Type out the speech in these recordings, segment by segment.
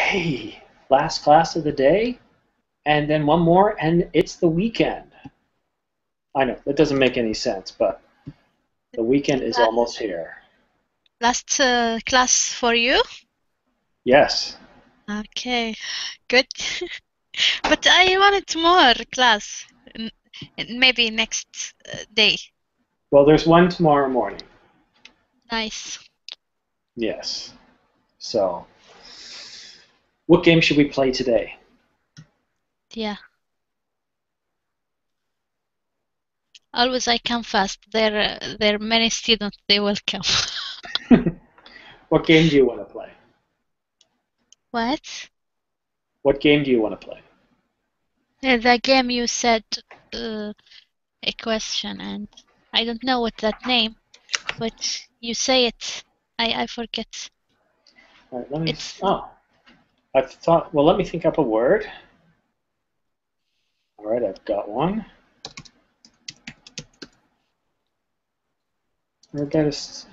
Okay, last class of the day, and then one more, and it's the weekend. I know, that doesn't make any sense, but the weekend is almost here. Last class for you? Yes. Okay, good. But I wanted more class. N- Maybe next day. Well, there's one tomorrow morning. Nice. Yes. So, what game should we play today? Yeah. Always I come fast. There are many students. They will come. What game do you want to play? What? What game do you want to play? The game you said uh, a question and I don't know what that name, but you say it. I forget. All right, let me. It's Oh, I thought. Well, let me think up a word. All right, I've got one.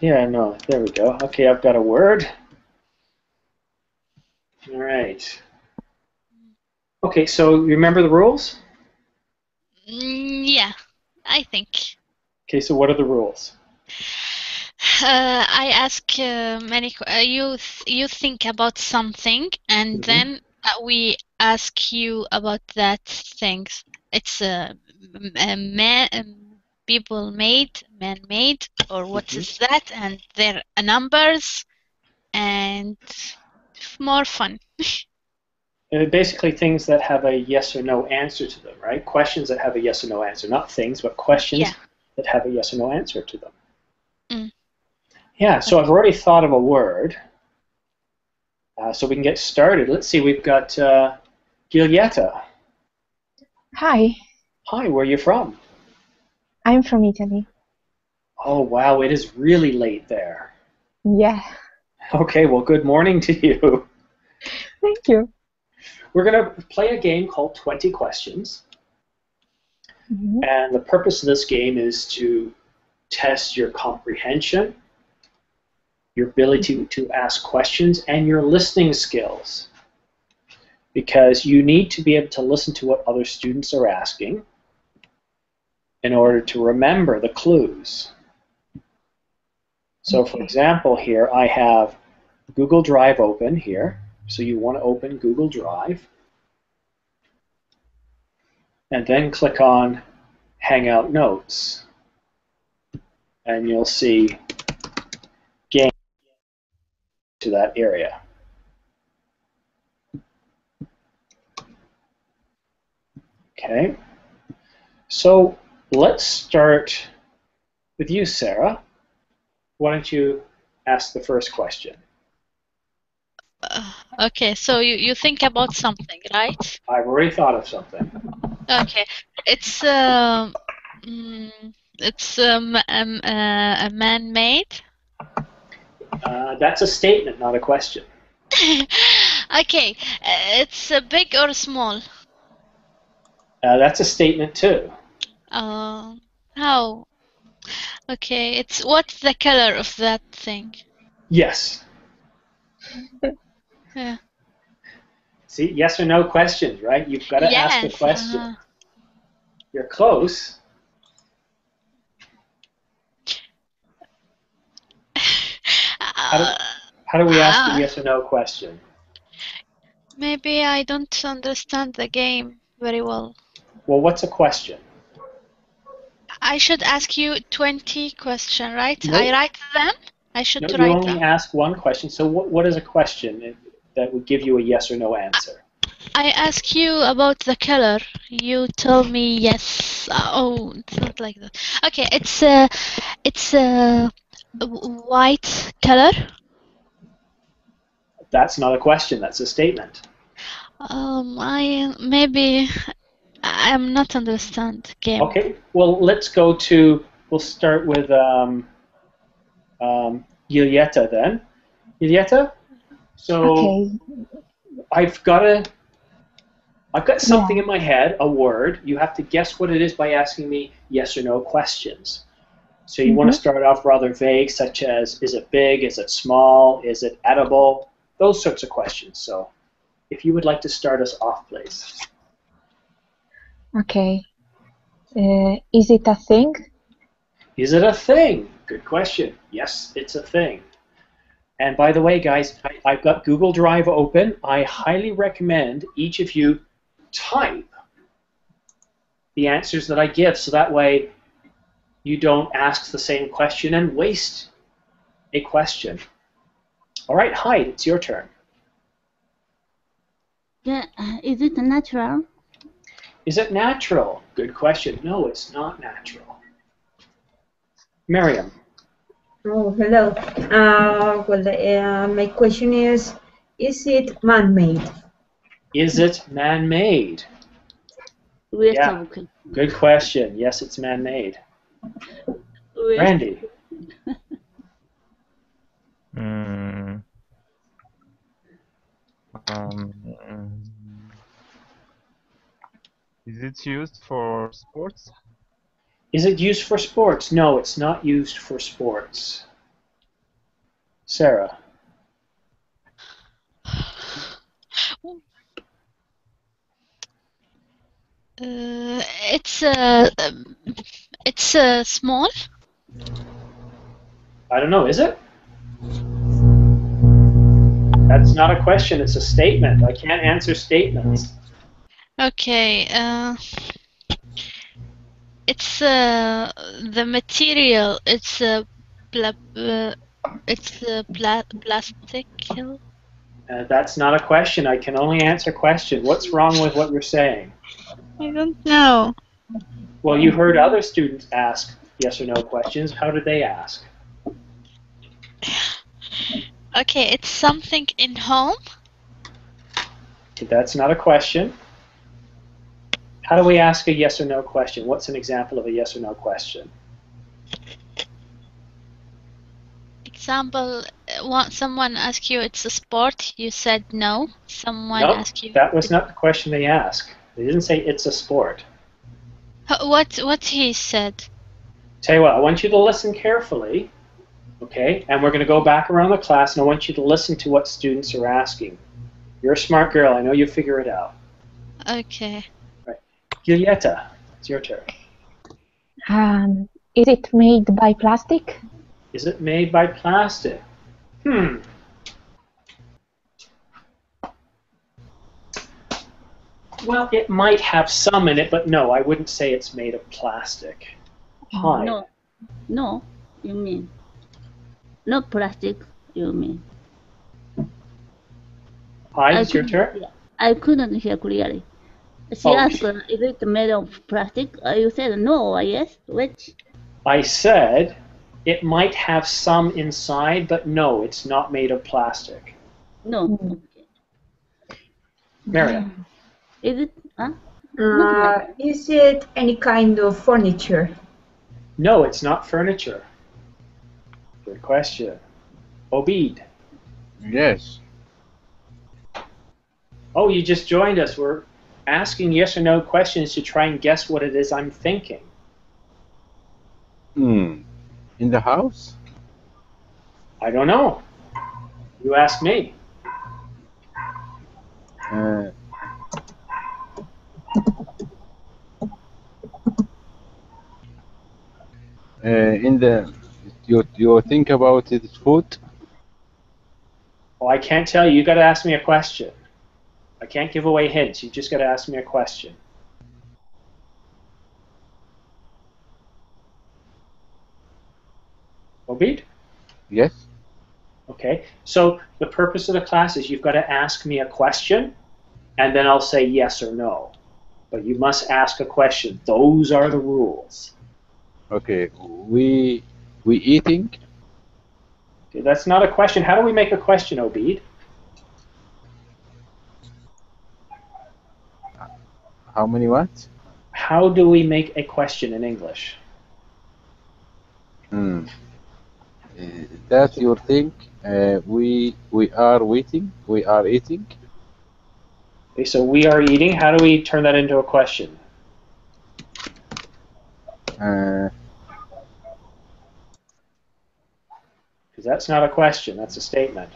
Yeah, no, there we go. Okay, I've got a word. All right. Okay, so remember the rules? yeah, I think. Okay, so what are the rules? I ask you think about something and Mm-hmm. then we ask you about that things. It's a man people made, man made, or what Mm-hmm. is that? And there are numbers and more fun. And basically things that have a yes or no answer to them, right? Questions that have a yes or no answer. Not things, but Yeah. questions that have a yes or no answer to them. Mm, Yeah, so I've okay. already thought of a word, so we can get started. Let's see, we've got Giulietta. Hi, Hi, where are you from? I'm from Italy. Oh, wow, it is really late there. Yeah, Okay, well, good morning to you. thank you. We're going to play a game called 20 Questions. Mhm. And the purpose of this game is to test your comprehension, your ability to ask questions, and your listening skills. Because you need to be able to listen to what other students are asking in order to remember the clues. So, for Okay. example, here I have Google Drive open here. So you want to open Google Drive and then click on Hangout Notes. And you'll see game to that area. Okay, so let's start with you, Sarah. Why don't you ask the first question? Okay, so you think about something, right? I've already thought of something. Okay. It's mm, it's a man-made. That's a statement, not a question. Okay, it's big or small? That's a statement too. Uh, how? Okay, it's what's the color of that thing? Yes. Yeah. See, yes or no questions, right? You've got to ask a Yes. question. You're close. How do, Uh, how do we ask a uh, yes or no question? maybe I don't understand the game very well. Well, what's a question? I should ask you 20 questions, right? I Nope. write them? I No, should you write only them. ask one question. So what is a question that would give you a yes or no answer? I ask you about the color. You tell me yes. Oh, it's not like that. Okay, it's a white color. That's not a question. That's a statement. I maybe I'm not understand game. Okay. Well, let's go to. We'll start with Giulietta then. Giulietta. So Okay. I've got a. I've got something Yeah. in my head, a word. You have to guess what it is by asking me yes or no questions. So you want to Mm-hmm. start off rather vague, such as is it big, is it small, is it edible, those sorts of questions. So if you would like to start us off, please. Okay. Is it a thing? Is it a thing? Good question. Yes, it's a thing. And by the way, guys, I've got Google Drive open. I highly recommend each of you type the answers that I give, so that way you don't ask the same question and waste a question. All right, Hyde, it's your turn. Yeah, is it natural? Is it natural? Good question. No, it's not natural. Miriam. Oh, hello. My question is it man-made? Is it man-made? Yeah, good question. Yes, it's man-made. Randy. Is it used for sports? Is it used for sports? No, it's not used for sports. Sarah. It's small. I don't know, is it? That's not a question, it's a statement. I can't answer statements. Okay. It's the material. It's plastic. That's not a question. I can only answer question. What's wrong with what you're saying? I don't know. Well, you heard other students ask yes or no questions. How did they ask? Okay, it's something in home. That's not a question. How do we ask a yes or no question? What's an example of a yes or no question? Example, someone asked you it's a sport, you said no. Someone Nope, asked you. that was not the question they asked. They didn't say it's a sport. What he said? Tell you what, I want you to listen carefully, okay? And we're going to go back around the class, and I want you to listen to what students are asking. You're a smart girl. I know you figure it out. Okay. Right. Giulietta, it's your turn. Is it made by plastic? Is it made by plastic? Well, it might have some in it, but no, I wouldn't say it's made of plastic. Hi. No, you mean. Not plastic, you mean. Hi, it's your turn. I couldn't hear clearly. She asked, is it made of plastic? You said no, yes? Which? I said it might have some inside, but no, it's not made of plastic. No. Okay. Mariam. Is it? Is it any kind of furniture? No, it's not furniture. Good question. Obeid. Yes. Oh, you just joined us. We're asking yes or no questions to try and guess what it is I'm thinking. In the house? I don't know. You ask me. You think about it food? Well, I can't tell you. You got to ask me a question. I can't give away hints. You just got to ask me a question. Obeid? Yes. Okay. So the purpose of the class is you've got to ask me a question, and then I'll say yes or no. But you must ask a question. Those are the rules. Okay. We eating? Okay, that's not a question. How do we make a question, Obeid? How many what? How do we make a question in English? That's your thing. We are waiting. We are eating. Okay, so we are eating. How do we turn that into a question? Because that's not a question. That's a statement.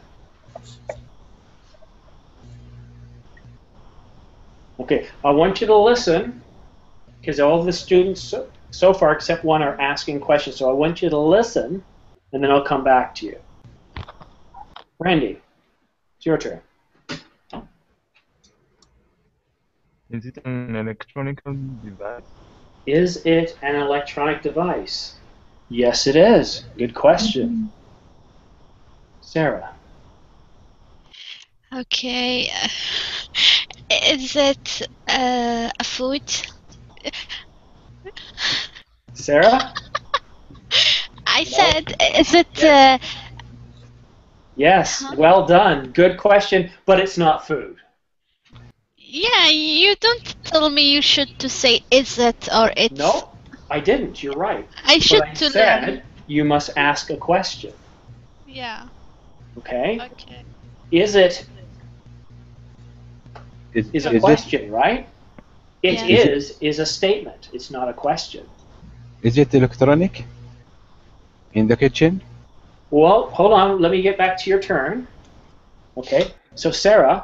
Okay, I want you to listen, because all of the students so far, except one, are asking questions. So I want you to listen, and then I'll come back to you. Randy, it's your turn. Is it an electronic device? Is it an electronic device? Yes, it is. Good question. Sarah. Okay. Is it a food? Sarah? I No. said, is it? Yes. Yes, well done. Good question, but it's not food. Yeah, you don't tell me you should to say is it or it's. No, I didn't. You're right. I should But I to said learn. you must ask a question. Yeah. Okay? Okay. Is it Is a it question, right? It Yeah. is a statement. It's not a question. is it electronic? In the kitchen? Well, hold on. Let me get back to your turn. Okay? So, Sarah,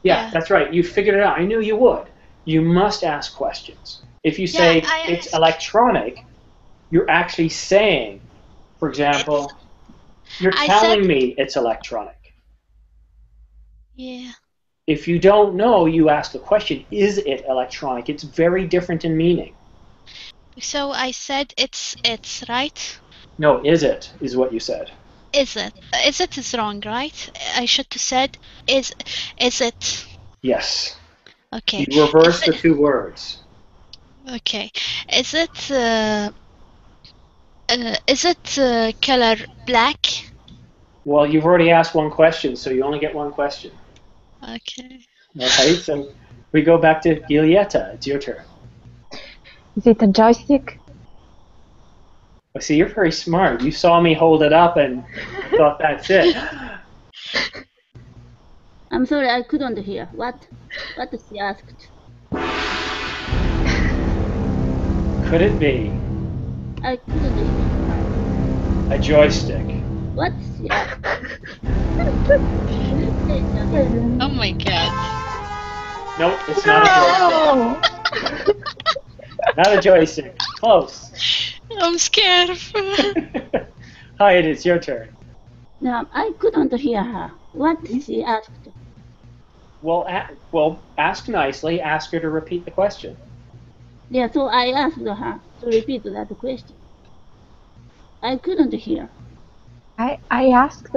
yeah, Yeah. that's right. You figured it out. I knew you would. You must ask questions. If you say I it's ask. electronic, you're actually saying, for example, you're I telling said- me it's electronic. Yeah. If you don't know, you ask a question, is it electronic? It's very different in meaning. So I said it's right. No, is it, is what you said. Is it? Is it is wrong, right? I should have said is it? Yes. Okay. You reverse Is the it- two words. Okay. Is it color black? Well, you've already asked one question, so you only get one question. Okay. Okay, so we go back to Giulietta. It's your turn. Is it a joystick? I see you're very smart. You saw me hold it up and thought that's it. I'm sorry, I couldn't hear. What she asked? Could it be I couldn't hear. a joystick? What she asked? Can you say it again? Oh my god. Nope, it's not a joystick. Not a joystick. Close. I'm scared. Hi, it is your turn. No, I couldn't hear her. What she asked? Well, ask nicely. Ask her to repeat the question. Yeah, so I asked her to repeat that question. I couldn't hear. I asked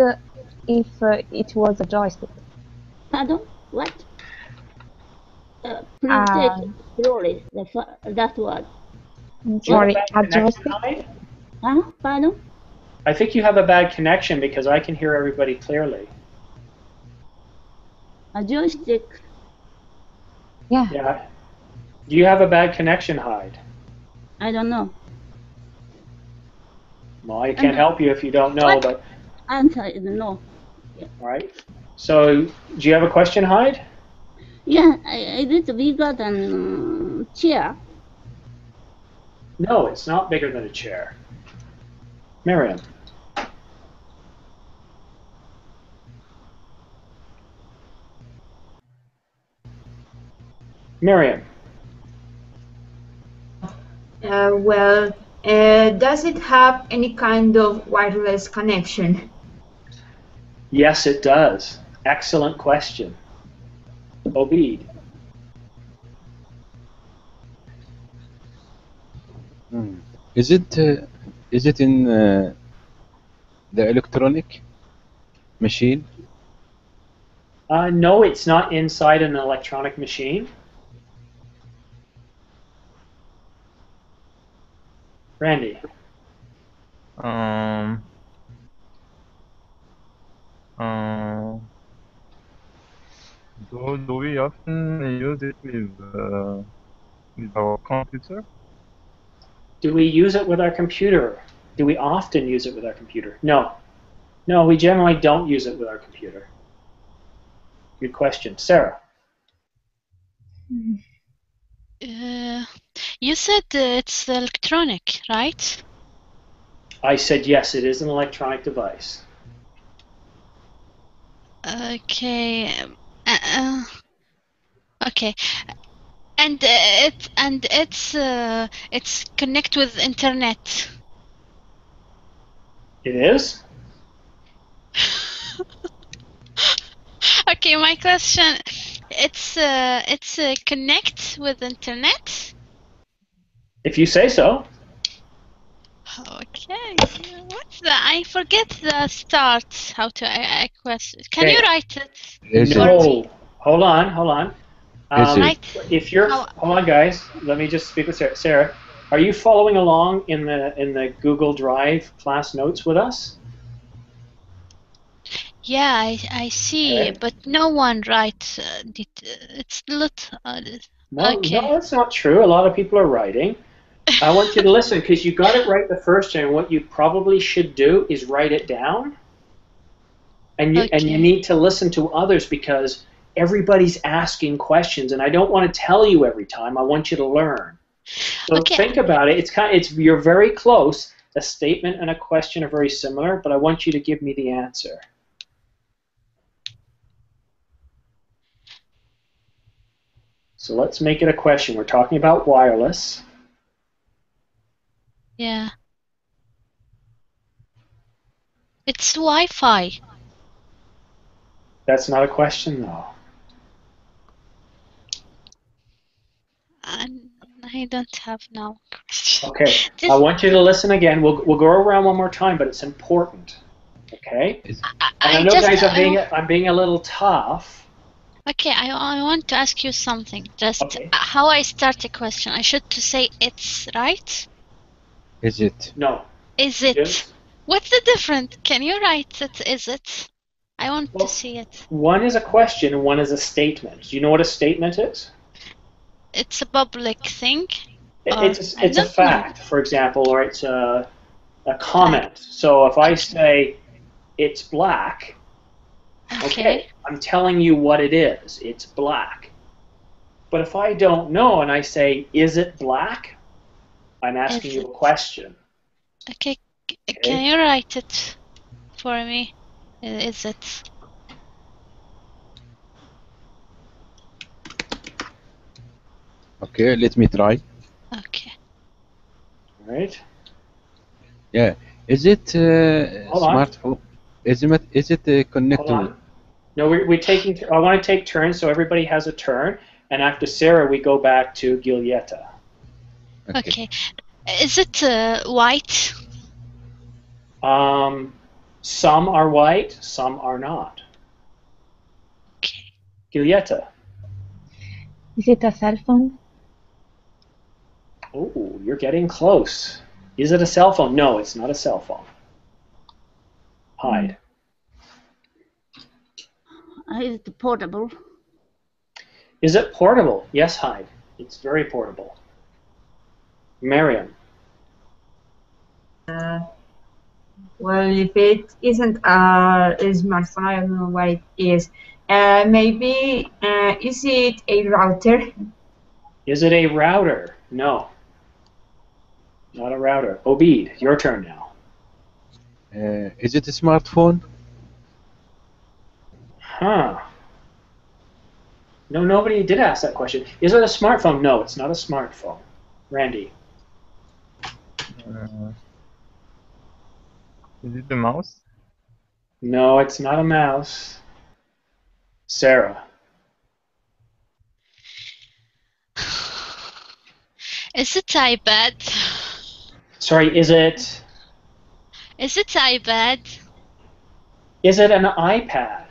if it was a joystick. Pardon? What? Please say it slowly. That word. Sorry, Bad a connection, joystick? Hyde? Huh? Pardon? I think you have a bad connection because I can hear everybody clearly. A joystick. Yeah. Yeah. Do you have a bad connection, Hyde? I don't know. Well, I can't help you if you don't know, What? but Answer is no. all right. So, do you have a question, Hyde? Yeah, is it bigger than chair? No, it's not bigger than a chair. Miriam. Miriam. Does it have any kind of wireless connection? Yes, it does. Excellent question. Obeid. Is it in the electronic machine? No, it's not inside an electronic machine. Randy. Do we often use it with our computer? Do we use it with our computer? Do we often use it with our computer? No. No, we generally don't use it with our computer. Good question. Sarah. You said it's electronic, right? I said yes, it is an electronic device. Okay. Okay. And it's connect with internet. It is? Okay, my question. It's connect with internet. If you say so. Okay. What's the? I forget the start. How to question? Can Okay. you write it? Is Or it? me? No. Hold on. Is it? Right. If you're, How- hold on, guys. Let me just speak with Sarah. Sarah, are you following along in the Google Drive class notes with us? Yeah, I see, Okay. but no one writes. It's not. No, Okay. that's not true. A lot of people are writing. I want you to listen because you got it right the first time. What you probably should do is write it down, and you Okay. need to listen to others because everybody's asking questions, and I don't want to tell you every time. I want you to learn. So Okay. think about it. You're very close. A statement and a question are very similar, but I want you to give me the answer. So let's make it a question. We're talking about wireless. Yeah. It's Wi-Fi. That's not a question, though. And I don't have now question. Okay. This, I want you to listen again. We'll go around one more time, but it's important. Okay. Is And I know, guys, I'm being a little tough. Okay, I want to ask you something. Just Okay. how I start a question. I should to say it's right. Is it? No. Is it? Yes. What's the difference? Can you write it? Is it? I want Well, to see it. One is a question and one is a statement. Do you know what a statement is? It's a public thing. It's I a don't fact, for example, or it's a comment. So if I say it's black, okay, I'm telling you what it is. It's black. But if I don't know and I say, is it black? I'm asking Is you it? a question. Okay. Can you write it for me? Is it? Okay, let me try. Okay. All right. Yeah. Is it Hold on. smartphone? Is it Hold connected? on. No, we're taking. I want to take turns, so everybody has a turn. And after Sarah, we go back to Giulietta. Okay. Is it white? Some are white, some are not. Okay. Giulietta. Is it a cell phone? Oh, you're getting close. Is it a cell phone? No, it's not a cell phone. Hyde. Is it portable? Is it portable? Yes, Hyde. It's very portable. Mariam. Well, if it isn't a smartphone, I don't know what it is. Maybe, is it a router? Is it a router? No. Not a router. Obeid, your turn now. Is it a smartphone? Huh. No, nobody did ask that question. Is it a smartphone? No, it's not a smartphone. Randy. Is it the mouse? No, it's not a mouse. Sarah. Is it iPad? Sorry, is it iPad? Is it an iPad?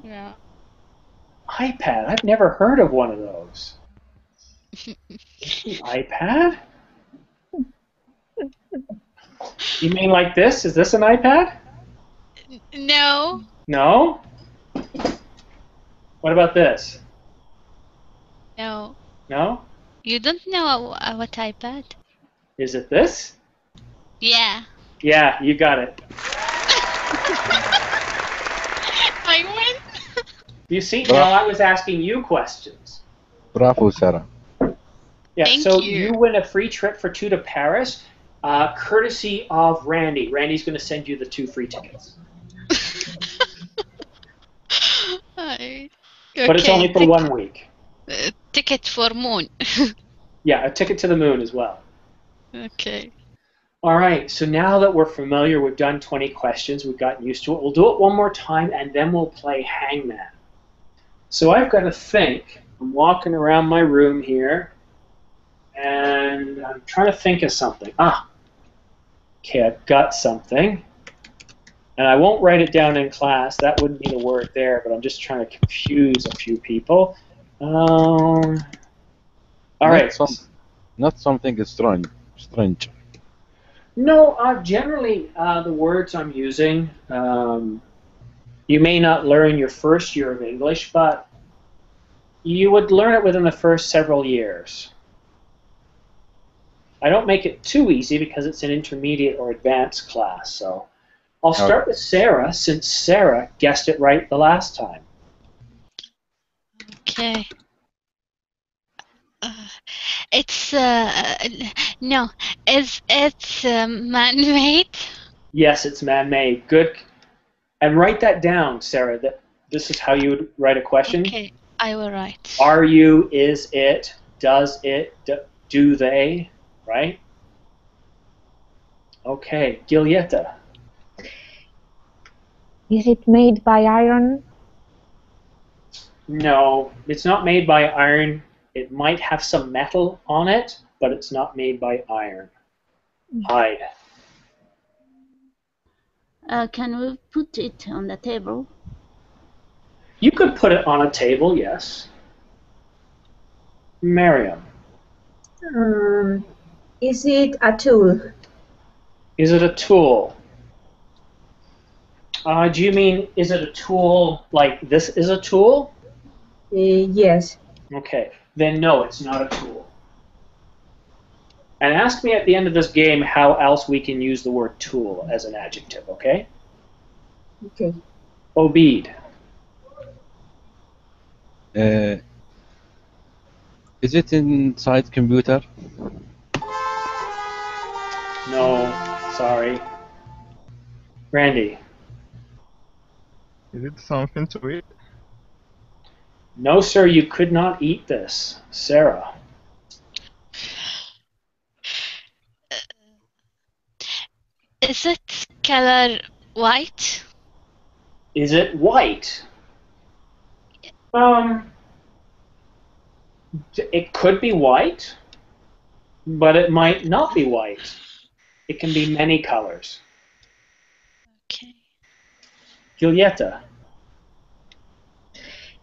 Yeah. iPad? I've never heard of one of those. iPad? You mean like this? Is this an iPad? No. No? What about this? No. No? You don't know what iPad? Is it this? Yeah. Yeah, you got it. I win. You see, now I was asking you questions. Bravo, Sarah. Yeah, Thank so you. win a free trip for 2 to Paris, courtesy of Randy. Randy's going to send you the 2 free tickets. Okay. But it's only for 1 week. ticket for moon. Yeah, a ticket to the moon as well. Okay. All right, so now that we're familiar, we've done 20 questions, we've gotten used to it. We'll do it one more time, and then we'll play Hangman. So I've got to think. I'm walking around my room here, and I'm trying to think of something. Okay, I've got something. And I won't write it down in class. That wouldn't be the word there, but I'm just trying to confuse a few people. All right. Not something strange. No, generally the words I'm using, you may not learn your first year of English, but you would learn it within the first several years. I don't make it too easy because it's an intermediate or advanced class, so I'll start with Sarah, since Sarah guessed it right the last time. Okay. It's no. Is it man-made? Yes, it's man-made. Good. And write that down, Sarah. That this is how you would write a question. Okay, I will write. Are you? Is it? Does it? Do they? Right? Okay, Giulietta. Is it made by iron? No, it's not made by iron. It might have some metal on it, but it's not made by iron. Hyde. Can we put it on the table? You could put it on a table, yes. Miriam. Is it a tool? Is it a tool? Do you mean, is it a tool like this is a tool? Yes. Okay, then no, it's not a tool. And ask me at the end of this game how else we can use the word tool as an adjective, okay? Okay. Obeid. Is it inside computer? No, sorry. Randy. Is it something to eat? No, sir, you could not eat this. Sarah. Is it color white? Is it white? It could be white, but it might not be white. It can be many colors. Okay. Giulietta.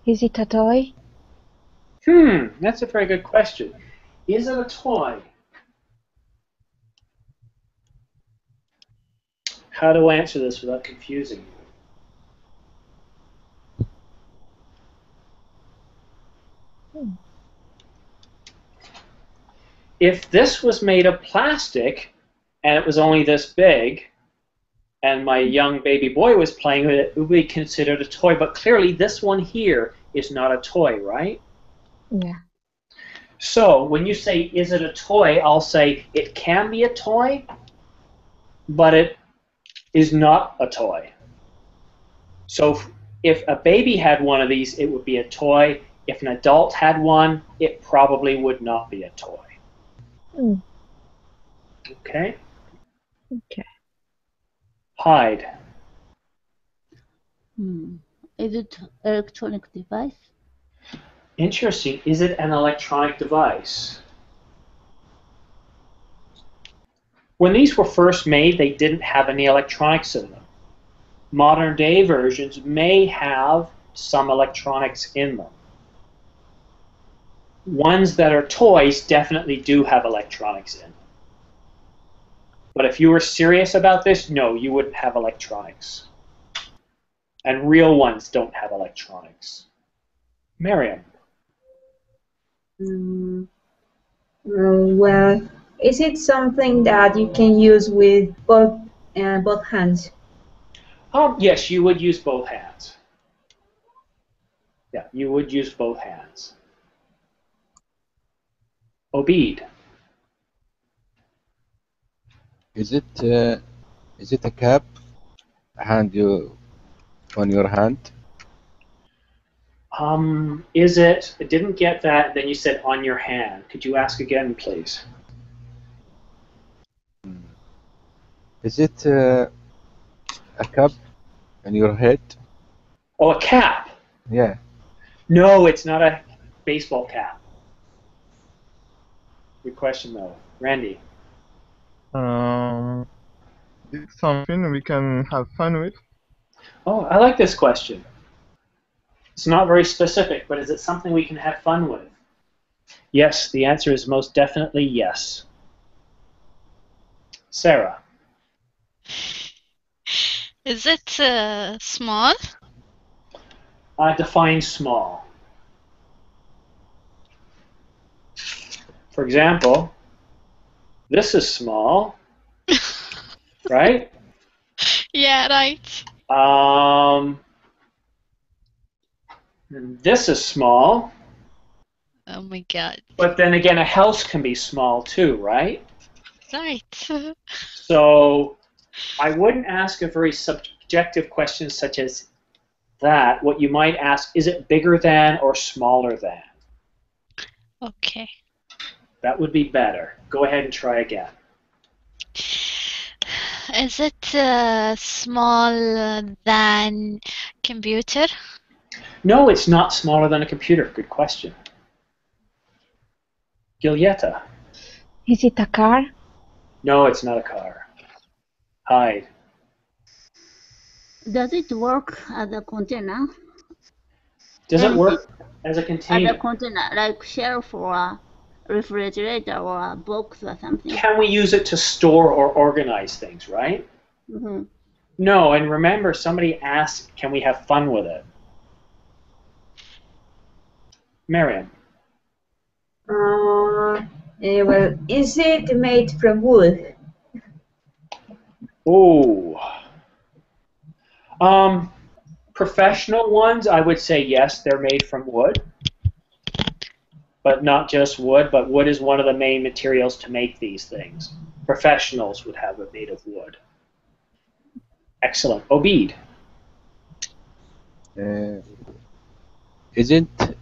Is it a toy? That's a very good question. Is it a toy? How do I answer this without confusing you? If this was made of plastic and it was only this big and my young baby boy was playing with it, it would be considered a toy. But clearly this one here is not a toy, right? Yeah. So when you say, is it a toy, I'll say it can be a toy, but it is not a toy. So if a baby had one of these, it would be a toy. If an adult had one, it probably would not be a toy. Okay? Okay. Hyde. Is it electronic device? Interesting. Is it an electronic device? When these were first made, they didn't have any electronics in them. Modern day versions may have some electronics in them. Ones that are toys definitely do have electronics in them. But if you were serious about this, no, you wouldn't have electronics. And real ones don't have electronics. Miriam. Well, is it something that you can use with both hands? Yes, you would use both hands. Yeah, you would use both hands. Obeid. Is it a cap? Hand you on your hand? Is it? I didn't get that. Then you said on your hand. Could you ask again, please? Is it a cup in your head? Oh, a cap. Yeah. No, it's not a baseball cap. Good question, though. Randy. It's something we can have fun with. Oh, I like this question. It's not very specific, but is it something we can have fun with? Yes, the answer is most definitely yes. Sarah. Is it small? Define small. For example, this is small, right? Yeah, right. This is small. Oh my god. But then again, a house can be small too, right? Right. So I wouldn't ask a very subjective question such as that. What you might ask, is it bigger than or smaller than? Okay. That would be better. Go ahead and try again. Is it small than computer? No, it's not smaller than a computer. Good question. Giulietta. Is it a car? No, it's not a car. Hyde. Does it work as a container? Does it work as a As container? a container, like shelf or a refrigerator or a box or something? Can we use it to store or organize things, right? Mm-hmm. No, and remember, somebody asked, can we have fun with it? Mariam. Well, is it made from wood? Oh. Professional ones, I would say yes, they're made from wood. But not just wood, but wood is one of the main materials to make these things. Professionals would have it made of wood. Excellent. Obeid. Isn't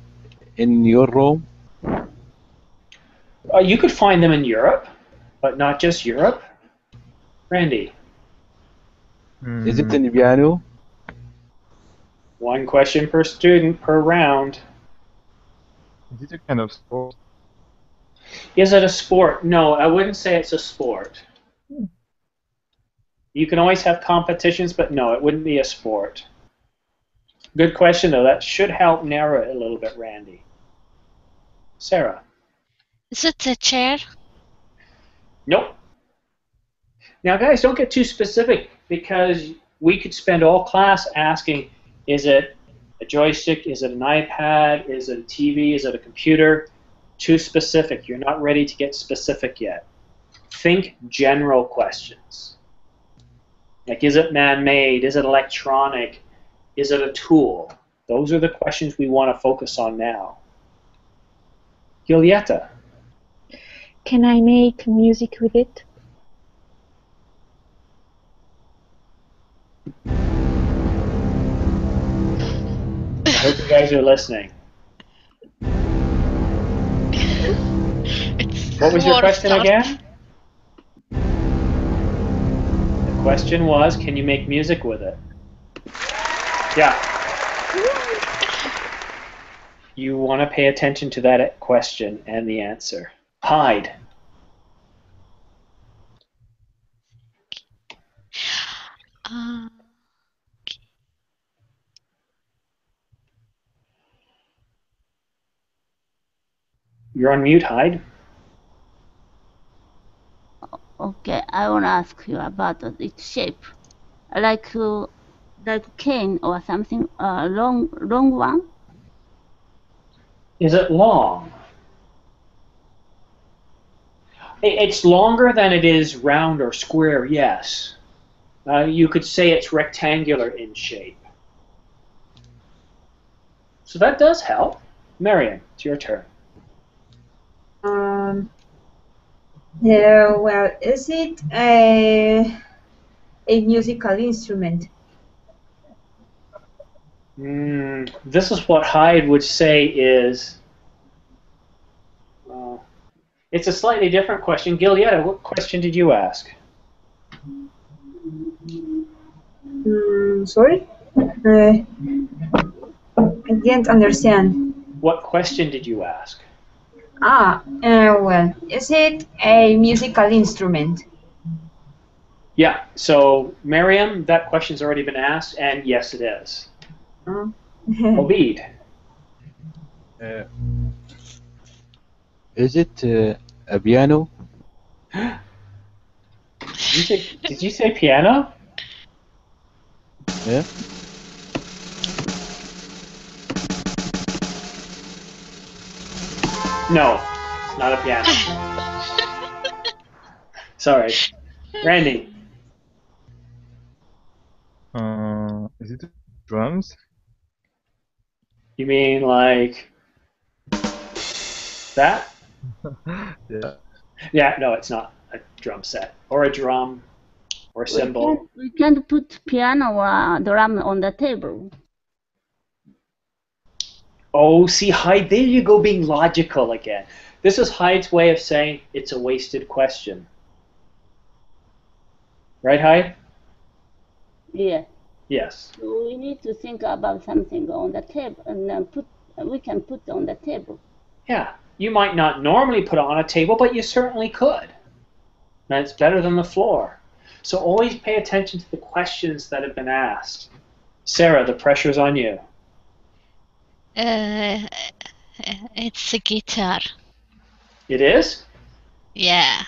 in your room? You could find them in Europe, but not just Europe. Randy. Is it in the piano? One question per student per round. Is it a kind of sport? Is it a sport? No, I wouldn't say it's a sport. You can always have competitions, but no, it wouldn't be a sport. Good question, though. That should help narrow it a little bit, Randy. Sarah. Is it a chair? Nope. Now, guys, don't get too specific because we could spend all class asking, is it a joystick? Is it an iPad? Is it a TV? Is it a computer? Too specific. You're not ready to get specific yet. Think general questions. Like, is it man-made? Is it electronic? Is it a tool? Those are the questions we want to focus on now. Giulietta. Can I make music with it? I hope you guys are listening. What was your question again? The question was, can you make music with it? Yeah. You want to pay attention to that question and the answer. Hyde. You're on mute, Hyde. Okay, I want to ask you about its shape. Like cane or something, long one? Is it long? It's longer than it is round or square, yes. You could say it's rectangular in shape. So that does help. Mariam, it's your turn. Yeah, well, is it a musical instrument? This is what Hyde would say is. It's a slightly different question. Gilead, what question did you ask? Sorry? I didn't understand. What question did you ask? Well, is it a musical instrument? Yeah, so Miriam, that question's already been asked, and yes, it is. Obeid. Is it a piano? Did you say piano? Yeah. No, it's not a piano. Sorry. Randy. Is it drums? You mean like that? Yeah. Yeah, no, it's not a drum set or a drum or a cymbal. We can't put piano or drum on the table. Oh, see, Hyde, there you go being logical again. This is Hyde's way of saying it's a wasted question. Right, Hyde? Yeah. Yes. So we need to think about something on the table, and then we can put on the table. Yeah. You might not normally put it on a table, but you certainly could. And it's better than the floor. So always pay attention to the questions that have been asked. Sarah, the pressure's on you. It's a guitar. It is? Yeah.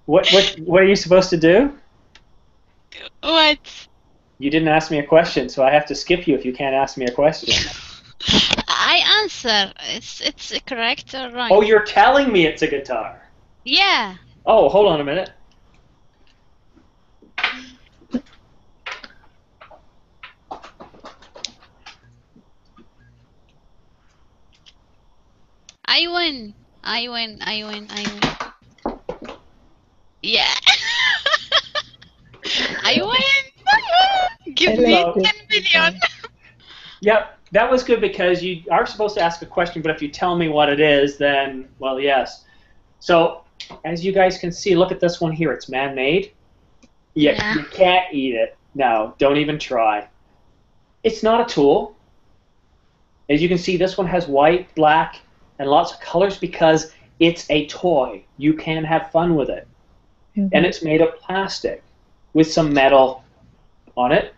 What are you supposed to do? What? You didn't ask me a question, so I have to skip you if you can't ask me a question. I answer. It's correct or wrong? Oh, you're telling me it's a guitar. Yeah. Oh, hold on a minute. I win. Yeah. I win. Give me 10 million. Yep, that was good because you are supposed to ask a question, but if you tell me what it is, then, well, yes. So, as you guys can see, look at this one here. It's man-made. Yeah, you can't eat it. No, don't even try. It's not a tool. As you can see, this one has white, black, and lots of colors because it's a toy. You can have fun with it. And it's made of plastic with some metal on it.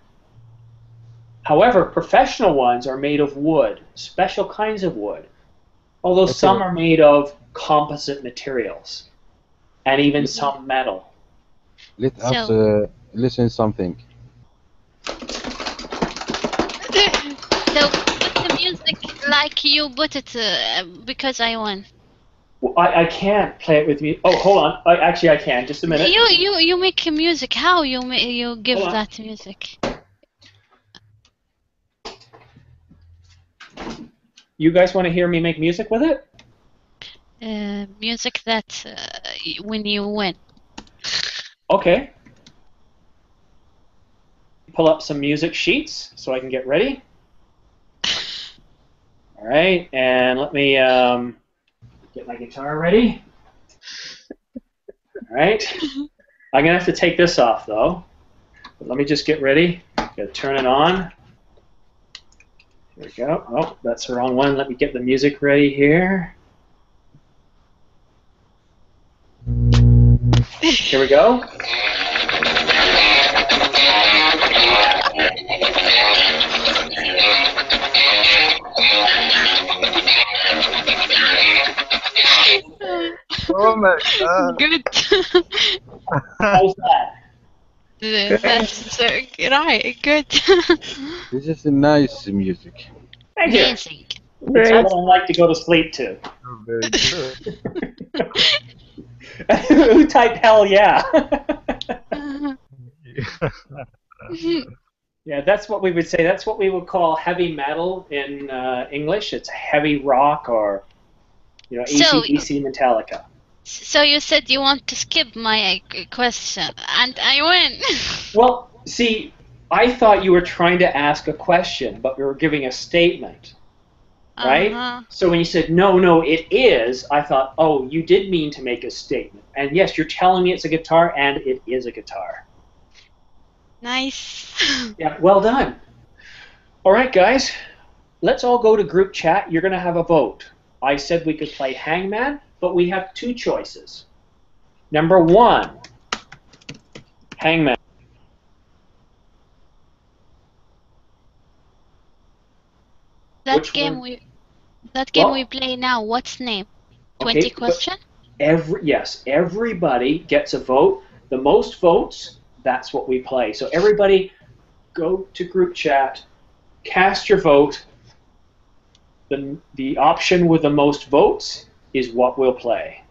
However, professional ones are made of wood, special kinds of wood, although some are made of composite materials, and even some metal. Let us listen something. So put the music like you put it because I won. Well, I can't play it with me. Oh, hold on. Actually, I can. Just a minute. You make music. How you give Hold on. that music? You guys want to hear me make music with it? Music that when you win. Okay. Pull up some music sheets so I can get ready. All right, and let me get my guitar ready. All right. I'm going to have to take this off, though. But let me just get ready. Gotta turn it on. Here we go. Oh, that's the wrong one. Let me get the music ready here. Here we go. Oh my god. Good. How's that? That's right. Good. This is a nice music. Thank you. Amazing. It's what I like to go to sleep to. Oh, very good. Who typed hell yeah? Yeah, that's what we would say. That's what we would call heavy metal in English. It's heavy rock or, AC/DC, Metallica. So you said you want to skip my question, and I win. Well, see, I thought you were trying to ask a question, but we were giving a statement, right? Uh-huh. So when you said, no, no, it is, I thought, oh, you did mean to make a statement. And yes, you're telling me it's a guitar, and it is a guitar. Nice. Yeah, well done. All right, guys, let's all go to group chat. You're going to have a vote. I said we could play Hangman, but we have two choices. Number one, Hangman. That Which game one? we play now, what's name? 20 Okay, question? yes, everybody gets a vote. The most votes, that's what we play. So everybody go to group chat, cast your vote. The option with the most votes is what we'll play.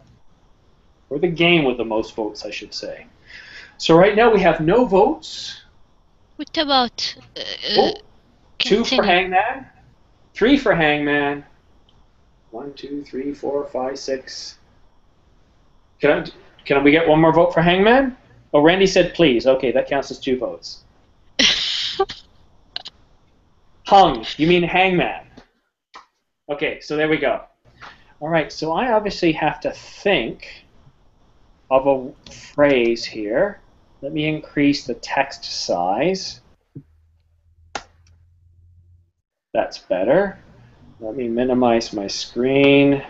Or the game with the most votes, I should say. So right now we have no votes. What about 2 for continue? Hangman, 3 for Hangman. 1, 2, 3, 4, 5, 6. Can we get one more vote for Hangman? Oh, Randy said please. Okay, that counts as 2 votes. Hung, you mean Hangman. Okay, so there we go. All right, so I obviously have to think of a phrase here. Let me increase the text size. That's better. Let me minimize my screen.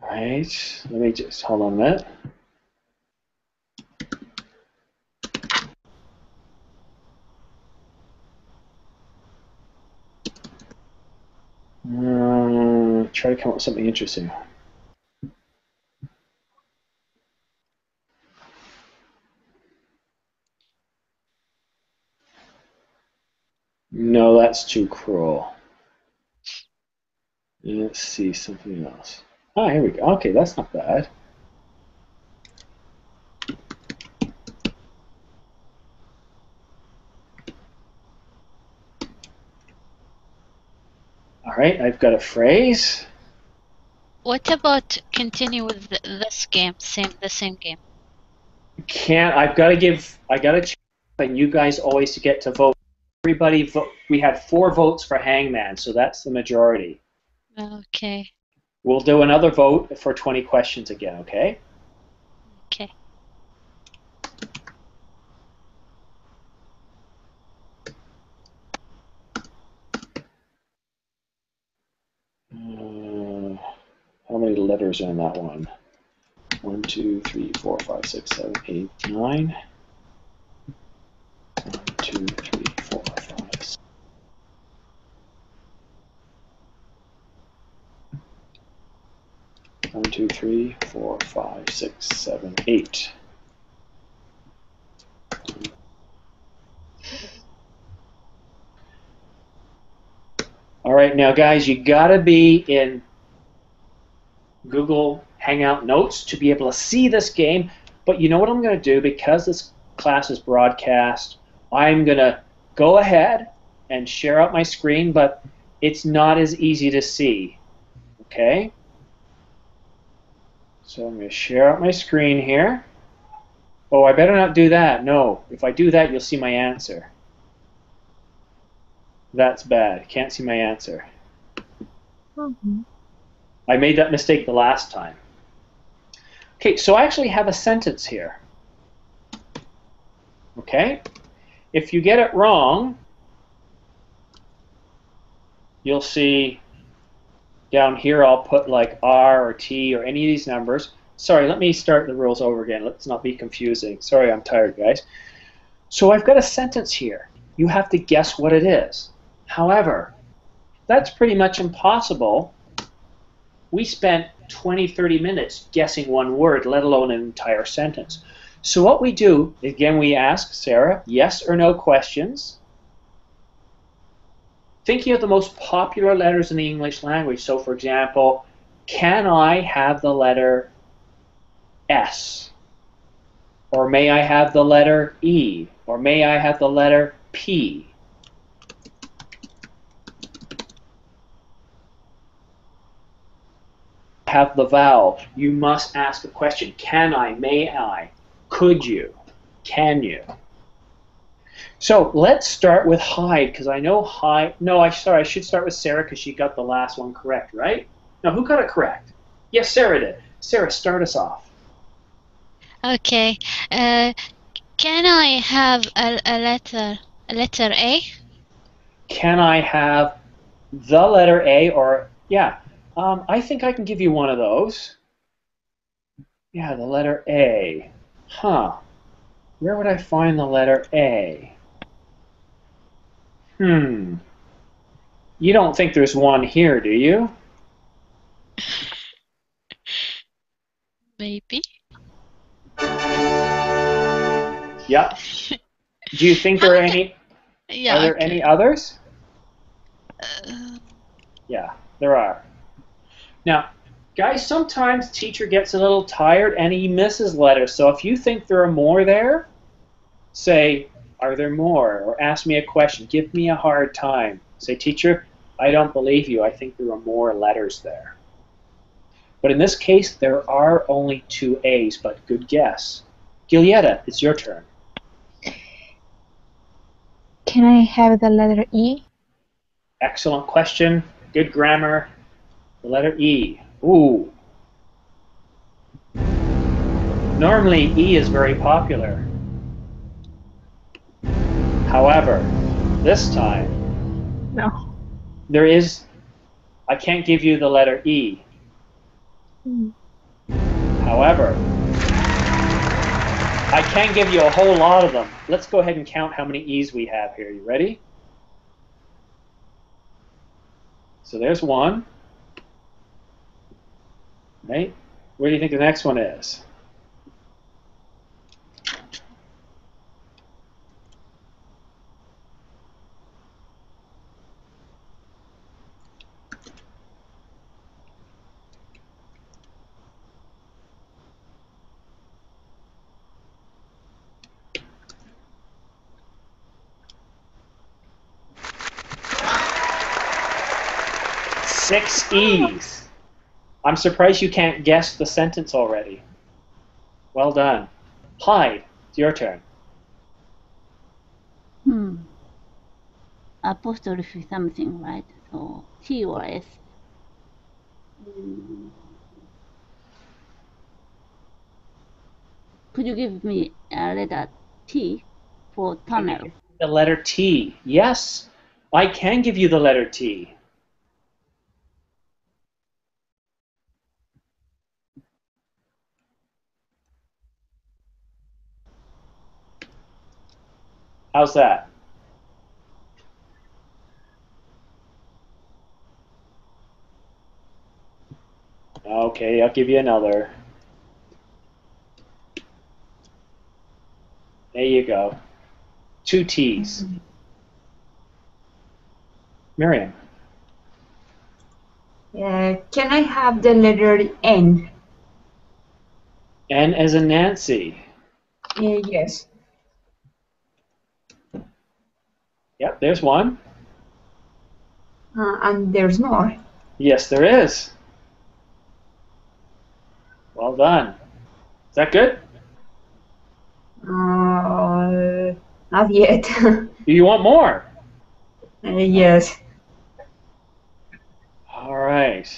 All right, let me just hold on a minute. Try to come up with something interesting. No, that's too cruel. Let's see something else. Ah, here we go. Okay, that's not bad. All right, I've got a phrase. What about continue with this game, the same game? I gotta check, and you guys always get to vote. Everybody vote. We had 4 votes for Hangman, so that's the majority. Okay. We'll do another vote for 20 questions again, okay? Okay. How many letters are in that one? 1, 2, 3, 4, 5, 6, 7, 8, 9. 1, 2, 3, 4, 5, 6. One, 2, 3, 4, 5, 6, 7, 8. All right, now guys, you gotta be in Google Hangout Notes to be able to see this game. But you know what I'm going to do? Because this class is broadcast, I'm going to go ahead and share out my screen, but it's not as easy to see. Okay? So I'm going to share out my screen here. Oh, I better not do that. No, if I do that, you'll see my answer. That's bad. Can't see my answer. I made that mistake the last time. Okay, so I actually have a sentence here. Okay? If you get it wrong, you'll see down here I'll put like R or T or any of these numbers. Sorry, let me start the rules over again. Let's not be confusing. Sorry, I'm tired, guys. So I've got a sentence here. You have to guess what it is. However, that's pretty much impossible. We spent 20, 30 minutes guessing one word, let alone an entire sentence. So what we do, again, we ask Sarah yes or no questions, thinking of the most popular letters in the English language. So for example, can I have the letter S? Or may I have the letter E? Or may I have the letter P? Have the vowel. You must ask the question. Can I? May I? Could you? Can you? So let's start with hide, because I know hide. No, I should start with Sarah because she got the last one correct, right? No, who got it correct? Yes, Sarah did. Sarah, start us off. Okay. Can I have a letter A? Can I have the letter A? Or yeah, I think I can give you one of those. Yeah, the letter A. Huh. Where would I find the letter A? You don't think there's one here, do you? Maybe. Yep. Do you think there are any? Yeah. Are there Okay. any others? Yeah, there are. Now, guys, sometimes teacher gets a little tired and he misses letters. So if you think there are more there, say, are there more? Or ask me a question. Give me a hard time. Say, teacher, I don't believe you. I think there are more letters there. But in this case, there are only 2 A's, but good guess. Giulietta, it's your turn. Can I have the letter E? Excellent question. Good grammar. The letter E. Ooh. Normally, E is very popular. However, this time, No. there is, I can't give you the letter E. However, I can give you a whole lot of them. Let's go ahead and count how many E's we have here. You ready? So there's one. Right? Where do you think the next one is? Six E's. I'm surprised you can't guess the sentence already. Well done. Hide, it's your turn. Apostrophe something, right? So T or S. Could you give me a letter T for tunnel? The letter T. Yes, I can give you the letter T. How's that? Okay, I'll give you another. There you go. 2 T's. Miriam. Can I have the letter N? N as in Nancy. Yes. Yep, there's one. And there's more. Yes, there is. Well done. Is that good? Not yet. Do you want more? Yes. All right.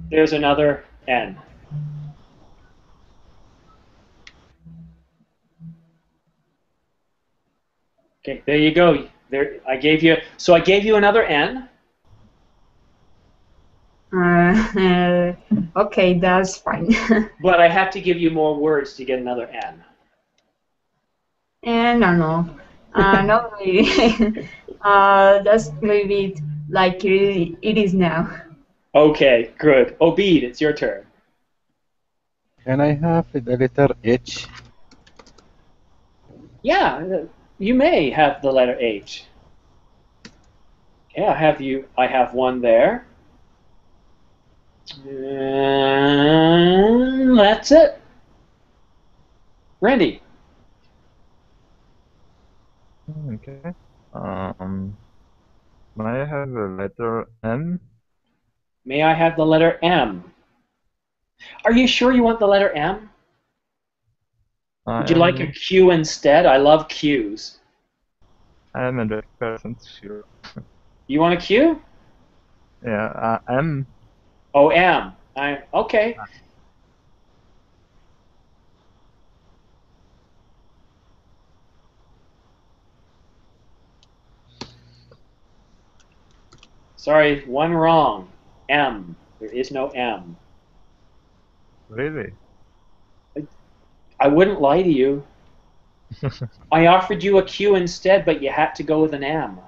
There's another N. Okay, there you go. There, I gave you. So I gave you another N. Okay, that's fine. But I have to give you more words to get another N. No. Not really. Just leave it like it is now. Okay, good. Obeid, it's your turn. Can I have the letter H? Yeah, you may have the letter H. Okay, I have one there. And that's it. Randy. Okay. May I have the letter M? May I have the letter M? Are you sure you want the letter M? Would you like a Q instead? I love Qs. I am 100% sure. You want a Q? Yeah, M. Oh, M. Okay. Sorry, one wrong. M. There is no M. Really? I wouldn't lie to you. I offered you a Q instead, but you had to go with an M.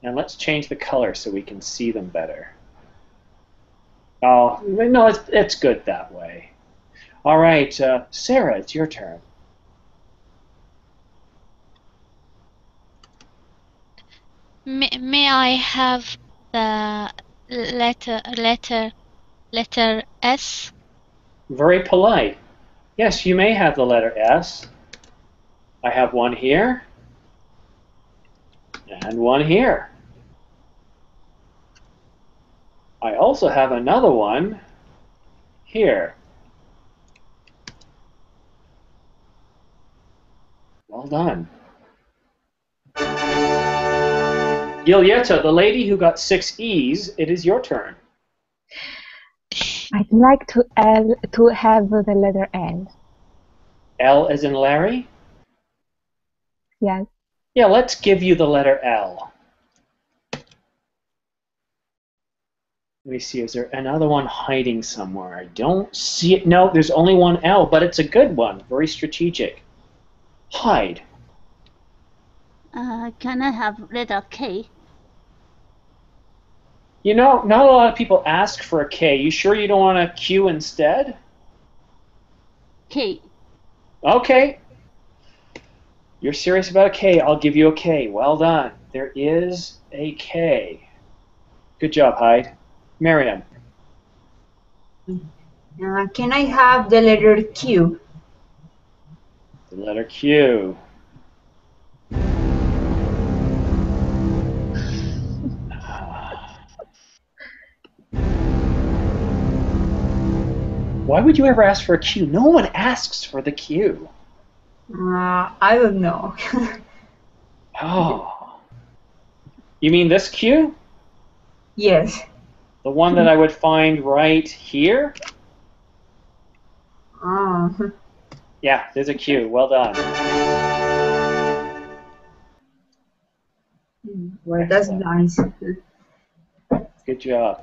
Now let's change the color so we can see them better. Oh, no, it's good that way. All right, Sarah, it's your turn. May I have the letter S? Very polite. Yes, you may have the letter S. I have one here and one here. I also have another one here. Well done. Giulietta, the lady who got 6 E's, it is your turn. I'd like to have the letter L. L as in Larry? Yes. Yeah, let's give you the letter L. Let me see, is there another one hiding somewhere? I don't see it. No, there's only one L, but it's a good one. Very strategic. Hide. Can I have letter K? You know, not a lot of people ask for a K. You sure you don't want a Q instead? K. Okay. You're serious about a K. I'll give you a K. Well done. There is a K. Good job, Hyde. Miriam. Can I have the letter Q? The letter Q. Why would you ever ask for a Q? No one asks for the Q. I don't know. Oh. You mean this Q? Yes. The one that I would find right here? Oh. Yeah, there's a Q. Well done. Well, that's nice. Good job.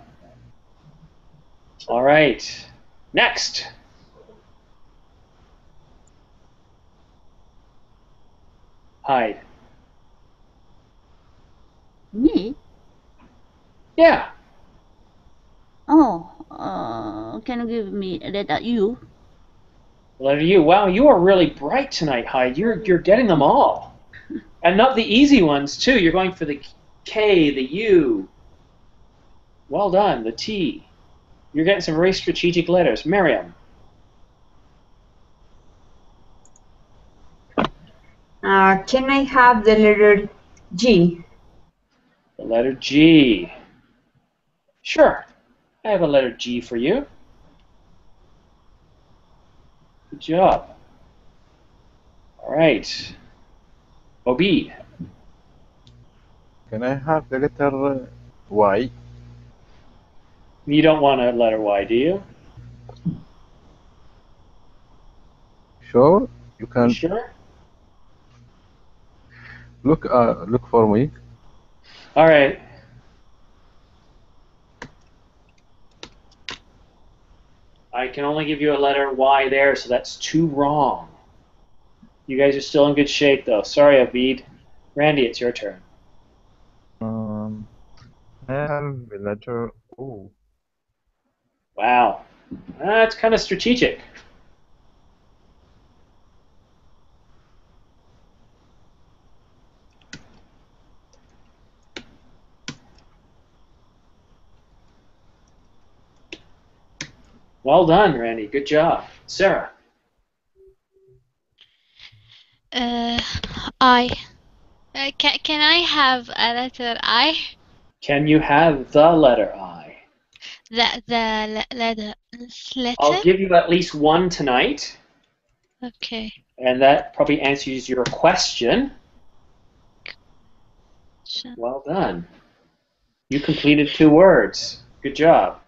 All right. Next. Hyde. Me? Yeah. Oh, can you give me letter U? Letter U. Wow, you are really bright tonight, Hyde. You're getting them all. And not the easy ones, too. You're going for the K, the U. Well done, the T. You're getting some very strategic letters. Miriam. Can I have the letter G? The letter G. Sure. I have a letter G for you. Good job. All right. Obeid. Can I have the letter Y? You don't want a letter Y, do you? Sure. You can You sure? look for me. All right. I can only give you a letter Y there, so that's 2 wrong. You guys are still in good shape, though. Sorry, Abid. Randy, it's your turn. I have the letter O. Wow. That's kind of strategic. Well done, Randy. Good job. Sarah. I. Can I have a letter I? Can you have the letter I? Letter. I'll give you at least one tonight, Okay. and that probably answers your question. Well done. You completed 2 words. Good job.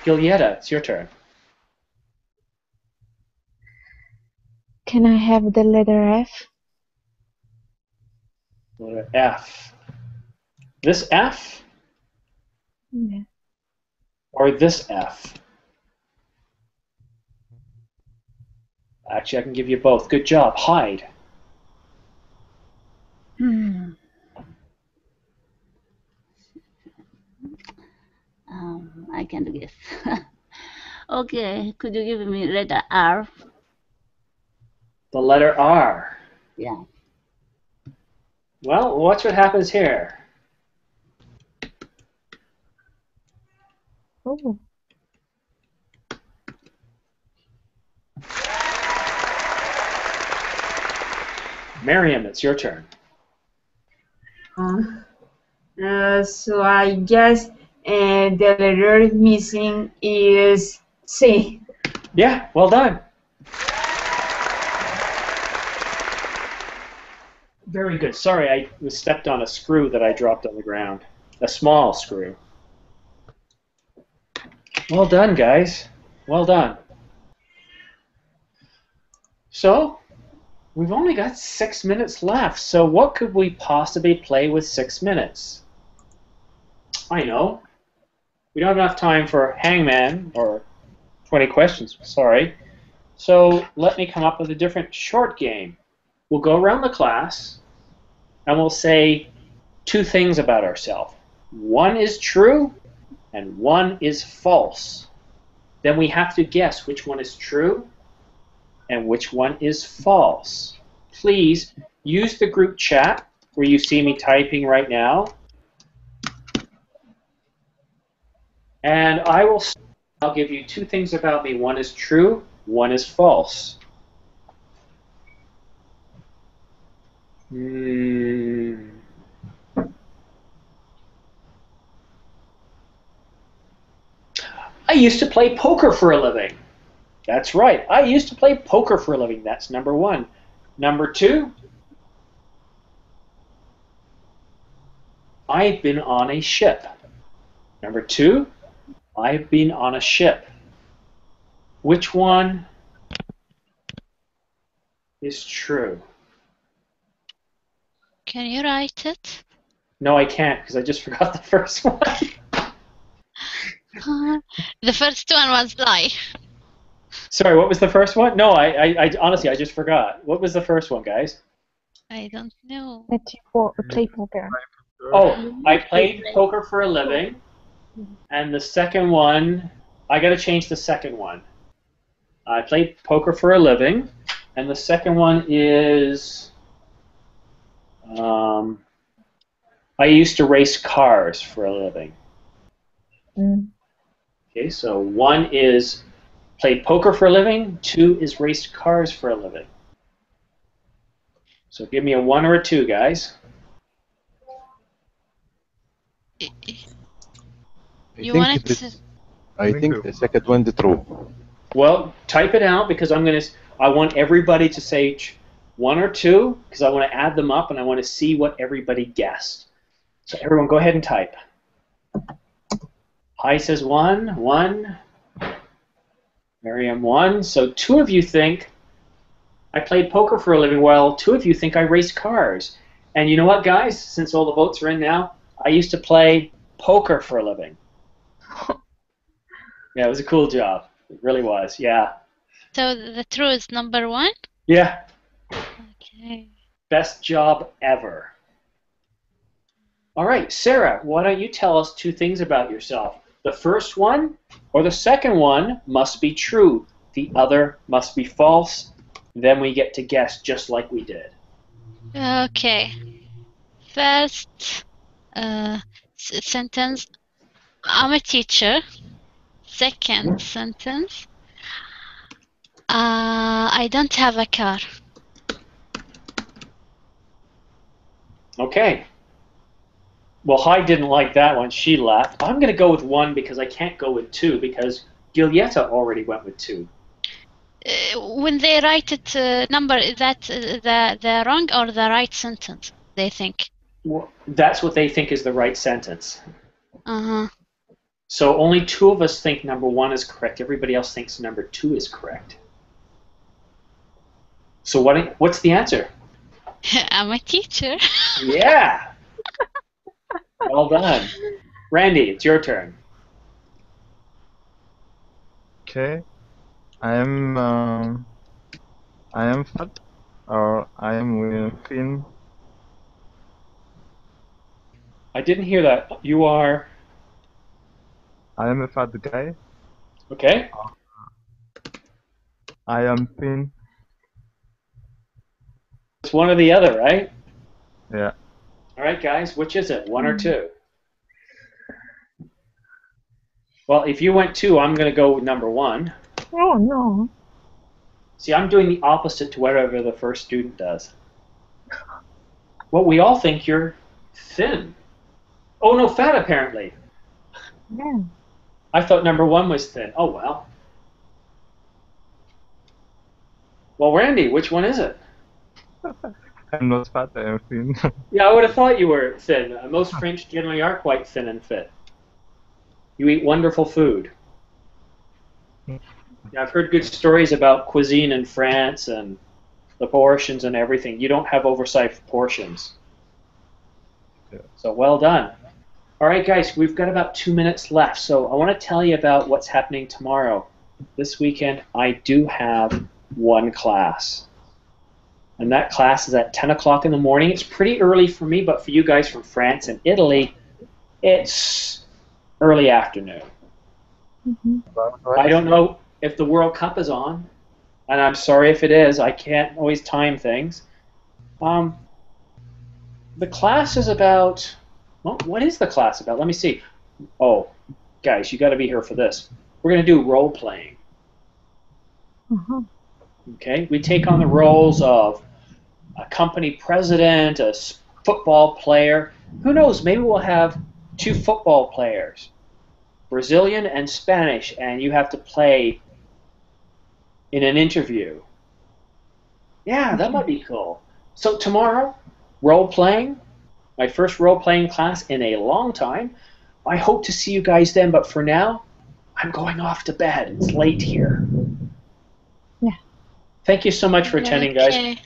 Giulietta, it's your turn. Can I have the letter F? Letter F. This F Yeah. or this F? Actually, I can give you both. Good job. Hide. I can't guess. Okay, could you give me letter R? The letter R. Yeah. Well, watch what happens here. Oh. Miriam, it's your turn. So I guess the letter missing is C. Yeah, well done. Very good. Sorry, I was stepped on a screw that I dropped on the ground. A small screw. Well done, guys. Well done. So, we've only got 6 minutes left. So what could we possibly play with 6 minutes? I know. We don't have enough time for Hangman or 20 questions. Sorry. So let me come up with a different short game. We'll go around the class and we'll say 2 things about ourselves. One is true and one is false. Then we have to guess which one is true and which one is false. Please use the group chat where you see me typing right now. And I'll give you 2 things about me. One is true, one is false. I used to play poker for a living. That's right. I used to play poker for a living. That's number 1. Number 2, I've been on a ship. Number 2, I've been on a ship. Which one is true? Can you write it? No, I can't because I just forgot the first one. The first one was lie. Sorry, what was the first one? No, I honestly, I just forgot. What was the first one, guys? I don't know. Play poker. Oh, I played poker for a living. And the second one, I got to change the second one. I played poker for a living. And the second one is, I used to race cars for a living. Okay, so 1 is played poker for a living, 2 is raced cars for a living. So give me a 1 or a 2, guys. I think the second one is true. Well, type it out because I want everybody to say 1 or 2 because I want to add them up and I want to see what everybody guessed. So everyone go ahead and type. Hi says 1, 1. Miriam 1. So 2 of you think I played poker for a living while 2 of you think I raced cars. And you know what, guys? Since all the votes are in now, I used to play poker for a living. Yeah, it was a cool job. It really was, yeah. So the true is number 1? Yeah, Okay. best job ever. All right, Sarah, why don't you tell us 2 things about yourself? The first one or the second one must be true. The other must be false. Then we get to guess just like we did. Okay. First sentence, I'm a teacher. Second sentence, I don't have a car. Okay. Well, Hyde didn't like that one. She left. I'm going to go with 1 because I can't go with 2 because Giulietta already went with 2. When they write it number, is that the wrong or the right sentence, they think? Well, that's what they think is the right sentence. Uh-huh. So only 2 of us think number 1 is correct. Everybody else thinks number 2 is correct. So what's the answer? I'm a teacher. Yeah. Well done. Randy, it's your turn. Okay. I am fat or I am thin. I didn't hear that. You are... I am a fat guy. Okay. I am thin. It's one or the other, right? Yeah. All right, guys, which is it? 1 or 2? Well, if you went 2, I'm going to go with number 1. Oh no. See, I'm doing the opposite to whatever the first student does. Well, we all think you're thin. Oh, no, fat, apparently. Yeah. I thought number 1 was thin. Oh, well. Well, Randy, which one is it? I'm not fat, I am thin. Yeah, I would have thought you were thin. Most French generally are quite thin and fit. You eat wonderful food. Yeah, I've heard good stories about cuisine in France and the portions and everything. You don't have oversized portions. Yeah. So well done. All right, guys, we've got about 2 minutes left. So I want to tell you about what's happening tomorrow. This weekend, I do have 1 class. And that class is at 10 o'clock in the morning. It's pretty early for me, but for you guys from France and Italy, it's early afternoon. Mm-hmm. I don't know if the World Cup is on, and I'm sorry if it is. I can't always time things. The class is about... Well, what is the class about? Let me see. Oh, guys, you got to be here for this. We're going to do role-playing. Uh-huh. Okay? We take on the roles of a company president, a football player. Who knows? Maybe we'll have 2 football players, Brazilian and Spanish, and you have to play in an interview. Yeah, that might be cool. So tomorrow, role-playing, my first role-playing class in a long time. I hope to see you guys then, but for now, I'm going off to bed. It's late here. Yeah. Thank you so much for attending, guys. Okay.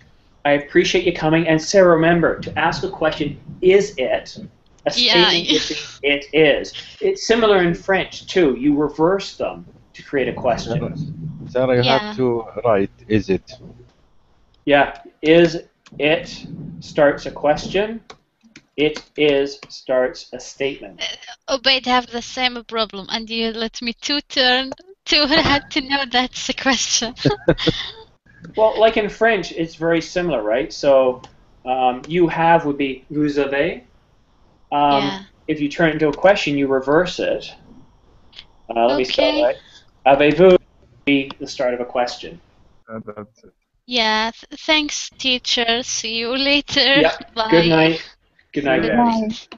I appreciate you coming. And Sarah, remember, to ask a question, is it? A statement Yeah. it is. It's similar in French, too. You reverse them to create a question. Sarah, you Yeah. have to write, is it? Yeah, is it starts a question. It is starts a statement. Ubaid have the same problem, and you let me two-turn to had to know that's a question. Well, like in French, it's very similar, right? So you have would be vous avez. Yeah. If you turn it into a question, you reverse it. Let me spell Okay. it right. Avez-vous be the start of a question. That's it. Yeah. Thanks, teacher. See you later. Yeah. Bye. Good night. Good night, Good guys. Bye.